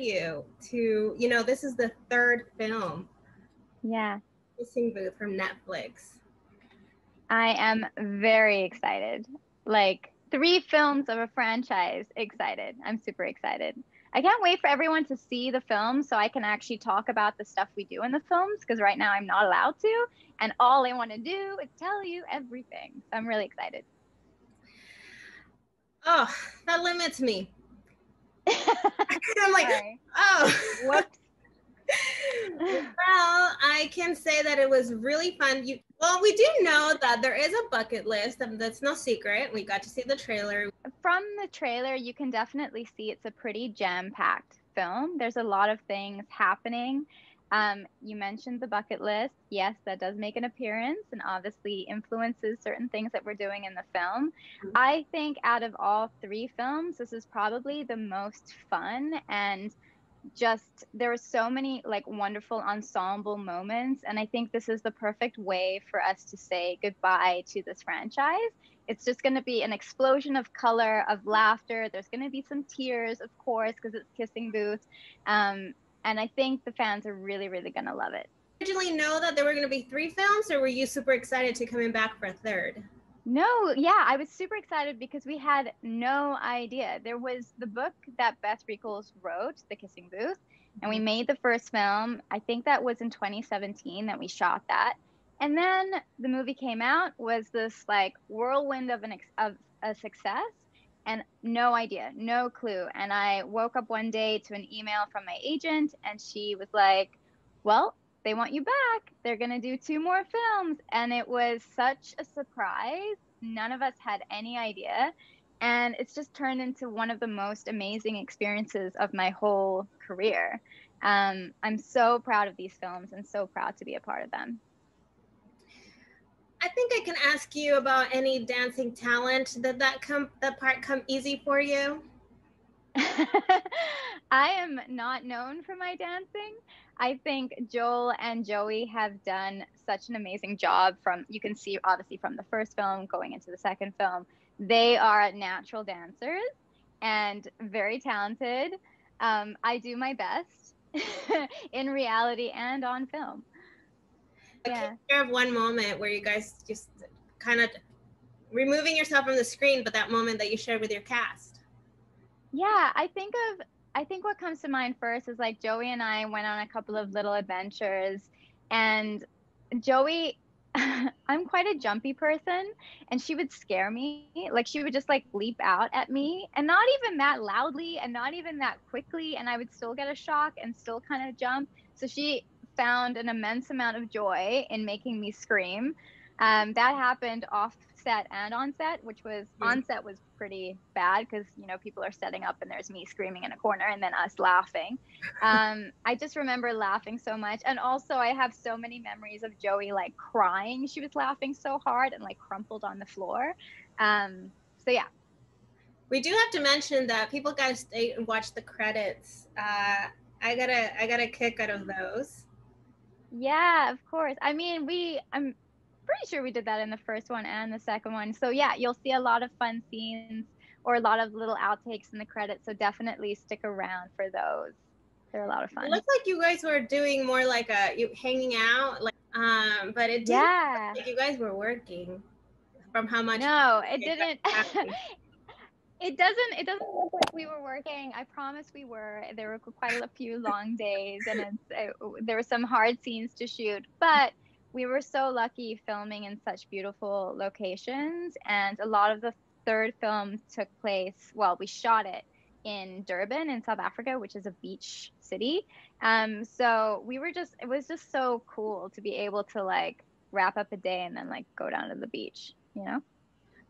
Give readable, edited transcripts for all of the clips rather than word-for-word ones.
you to, you know, this is the third film. Yeah. Kissing Booth from Netflix. I am very excited. Like 3 films of a franchise, excited. I'm super excited. I can't wait for everyone to see the film so I can actually talk about the stuff we do in the films because right now I'm not allowed to. And all I want to do is tell you everything. So I'm really excited. Oh, that limits me. I'm like, Sorry. oh. Whoops. Well, I can say that it was really fun. Well, we do know that there is a bucket list. That's no secret. We got to see the trailer. From the trailer, you can definitely see it's a pretty jam-packed film. There's a lot of things happening. You mentioned the bucket list. Yes, that does make an appearance and obviously influences certain things that we're doing in the film. I think out of all 3 films, this is probably the most fun, and just there were so many like wonderful ensemble moments, and I think this is the perfect way for us to say goodbye to this franchise. It's just going to be an explosion of color, of laughter. There's going to be some tears, of course, because it's Kissing Booth. And I think the fans are really, really going to love it. Originally know that there were going to be 3 films, or were you super excited to coming back for a third? No, yeah, I was super excited because we had no idea. There was the book that Beth Reekles wrote, The Kissing Booth, and we made the first film. I think that was in 2017 that we shot that. And then the movie came out, was this like whirlwind of of a success, and no idea, no clue. And I woke up one day to an email from my agent, and she was like, "Well, they want you back. They're going to do 2 more films." And it was such a surprise. None of us had any idea. And it's just turned into one of the most amazing experiences of my whole career. I'm so proud of these films and so proud to be a part of them. I think I can ask you about any dancing talent. Did that part come easy for you? I am not known for my dancing. I think Joel and Joey have done such an amazing job from, you can see obviously from the first film going into the second film. They are natural dancers and very talented. I do my best in reality and on film. I can share of one moment where you guys just kind of removing yourself from the screen, but that moment that you shared with your cast. Yeah, I think what comes to mind first is like Joey and I went on a couple of little adventures, and Joey, I'm quite a jumpy person, and she would scare me. Like she would just like leap out at me, and not even that loudly and not even that quickly, and I would still get a shock and still kind of jump. So she found an immense amount of joy in making me scream. That happened off set and on set, which was on set was pretty bad because people are setting up and there's me screaming in a corner and then us laughing. I just remember laughing so much, and also I have so many memories of Joey like crying. She was laughing so hard and like crumpled on the floor. So yeah. We do have to mention that people gotta stay and watch the credits. I got a kick out of those. Yeah, of course. I mean, I'm pretty sure we did that in the first one and the second one. So yeah, you'll see a lot of fun scenes or a lot of little outtakes in the credits. So definitely stick around for those. They're a lot of fun. It looked like you guys were doing more like you hanging out, like but it didn't look like you guys were working. From how much? No, it didn't. It doesn't look like we were working. I promise we were. There were quite a few long days, and there were some hard scenes to shoot, but we were so lucky filming in such beautiful locations. And a lot of the third film took place, well, we shot it in Durban in South Africa, which is a beach city. So it was just so cool to be able to like wrap up a day and then like go down to the beach,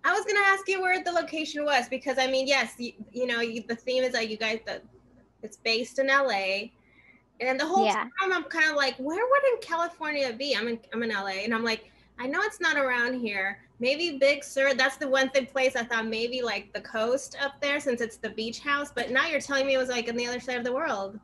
I was gonna ask you where the location was, because I mean, yes, the theme is that you guys, it's based in LA, and the whole time I'm kind of like, where would in California be? I'm in LA, and I'm like, I know it's not around here. Maybe Big Sur. That's the one place I thought maybe like the coast up there, since it's the beach house. But now you're telling me it was like on the other side of the world.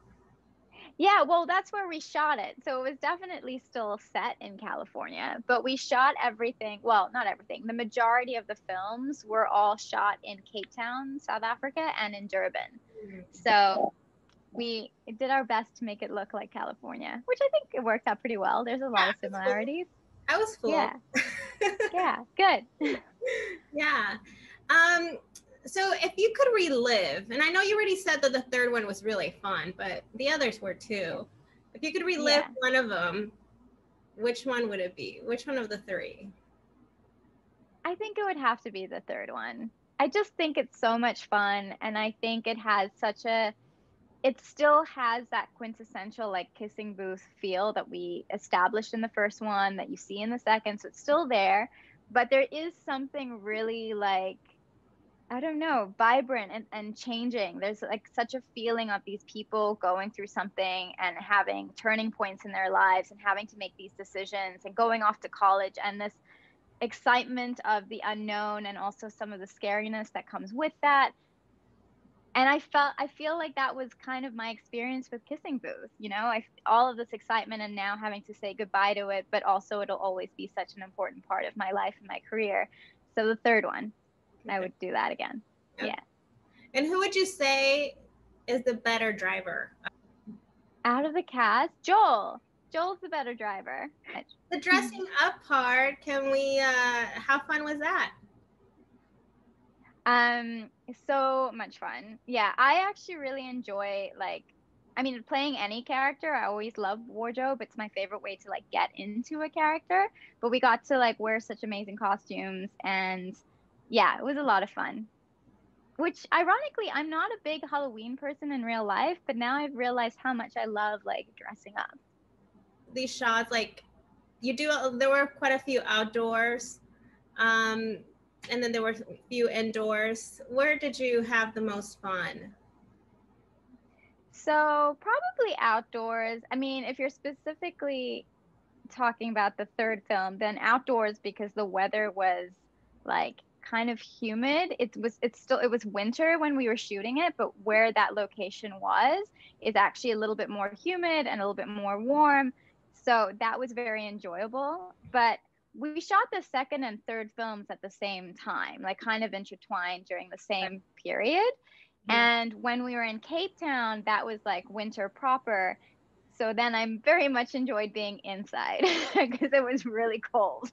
Yeah, well, that's where we shot it. So it was definitely still set in California, but we shot everything. Well, not everything. The majority of the films were all shot in Cape Town, South Africa, and in Durban. So we did our best to make it look like California, which I think it worked out pretty well. There's a lot of similarities. I was fooled. Yeah. Yeah, good. Yeah. So if you could relive, and I know you already said that the third one was really fun, but the others were too. If you could relive one of them, which one would it be? Which one of the three? I think it would have to be the third one. I just think it's so much fun, and I think it has it still has that quintessential like kissing booth feel that we established in the first one that you see in the second, so it's still there, but there is something really like, I don't know, vibrant and changing. There's like such a feeling of these people going through something and having turning points in their lives and having to make these decisions and going off to college, and this excitement of the unknown and also some of the scariness that comes with that. And I feel like that was kind of my experience with Kissing Booth, you know, all of this excitement and now having to say goodbye to it, but also it'll always be such an important part of my life and my career. So the third one, I would do that again. Yeah. And who would you say is the better driver? Out of the cast, Joel. Joel's the better driver. The dressing up part, how fun was that? So much fun. Yeah, I actually really enjoy playing any character. I always love wardrobe. It's my favorite way to like get into a character. But we got to like wear such amazing costumes, and yeah, it was a lot of fun. Which ironically, I'm not a big Halloween person in real life, but now I've realized how much I love like dressing up. These shots, like there were quite a few outdoors. And then there were a few indoors. Where did you have the most fun? So probably outdoors. I mean, if you're specifically talking about the third film, then outdoors, because the weather was like kind of humid. It was winter when we were shooting it, but where that location was is actually a little bit more humid and a little bit more warm. So that was very enjoyable. But we shot the second and third films at the same time, like kind of intertwined during the same period. Yeah. And when we were in Cape Town, that was like winter proper. So then I very much enjoyed being inside because it was really cold.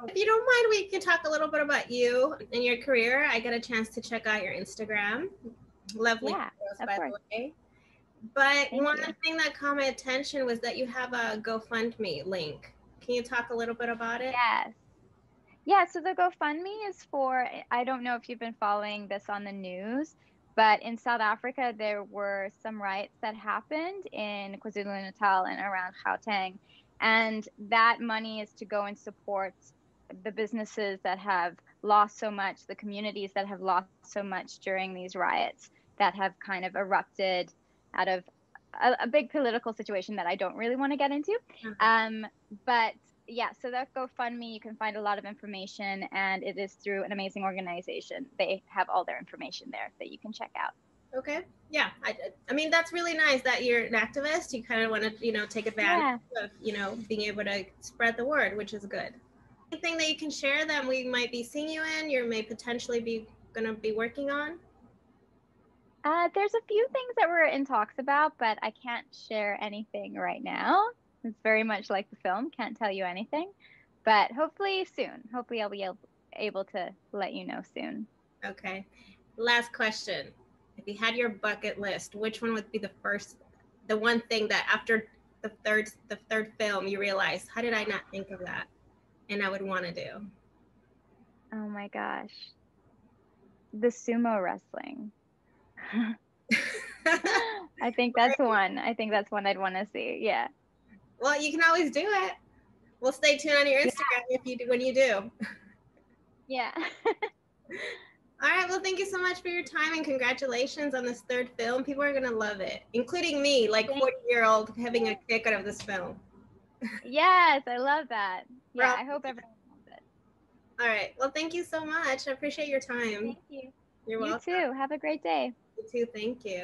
If you don't mind, we can talk a little bit about you and your career. I got a chance to check out your Instagram. Lovely photos, by the way. But one thing that caught my attention was that you have a GoFundMe link. Can you talk a little bit about it? Yes. Yeah, so the GoFundMe is for, I don't know if you've been following this on the news, but in South Africa, there were some riots that happened in KwaZulu-Natal and around Gauteng. And that money is to go and support the businesses that have lost so much, the communities that have lost so much during these riots that have kind of erupted out of a big political situation that I don't really want to get into. But yeah, so that GoFundMe, you can find a lot of information, and it is through an amazing organization. They have all their information there that you can check out. Okay. Yeah. I mean, that's really nice that you're an activist. You kind of want to, take advantage of, being able to spread the word, which is good. Anything that you can share that we might be seeing you in, you may potentially be going to be working on? There's a few things that we're in talks about, but I can't share anything right now. It's very much like the film. Can't tell you anything, but hopefully soon. Hopefully I'll be able to let you know soon. Okay. Last question. If you had your bucket list, which one would be the one thing that after the third film you realize, how did I not think of that? And I would want to do? Oh my gosh. The sumo wrestling. I think that's one. I think that's one I'd want to see. Yeah. Well, you can always do it. We'll stay tuned on your Instagram when you do. Yeah. All right. Well, thank you so much for your time, and congratulations on this third film. People are going to love it, including me, like 40-year-old having a kick out of this film. Yes, I love that. Yeah, I hope everyone loves it. All right. Well, thank you so much. I appreciate your time. Thank you. You're welcome. You too. Have a great day. You too. Thank you.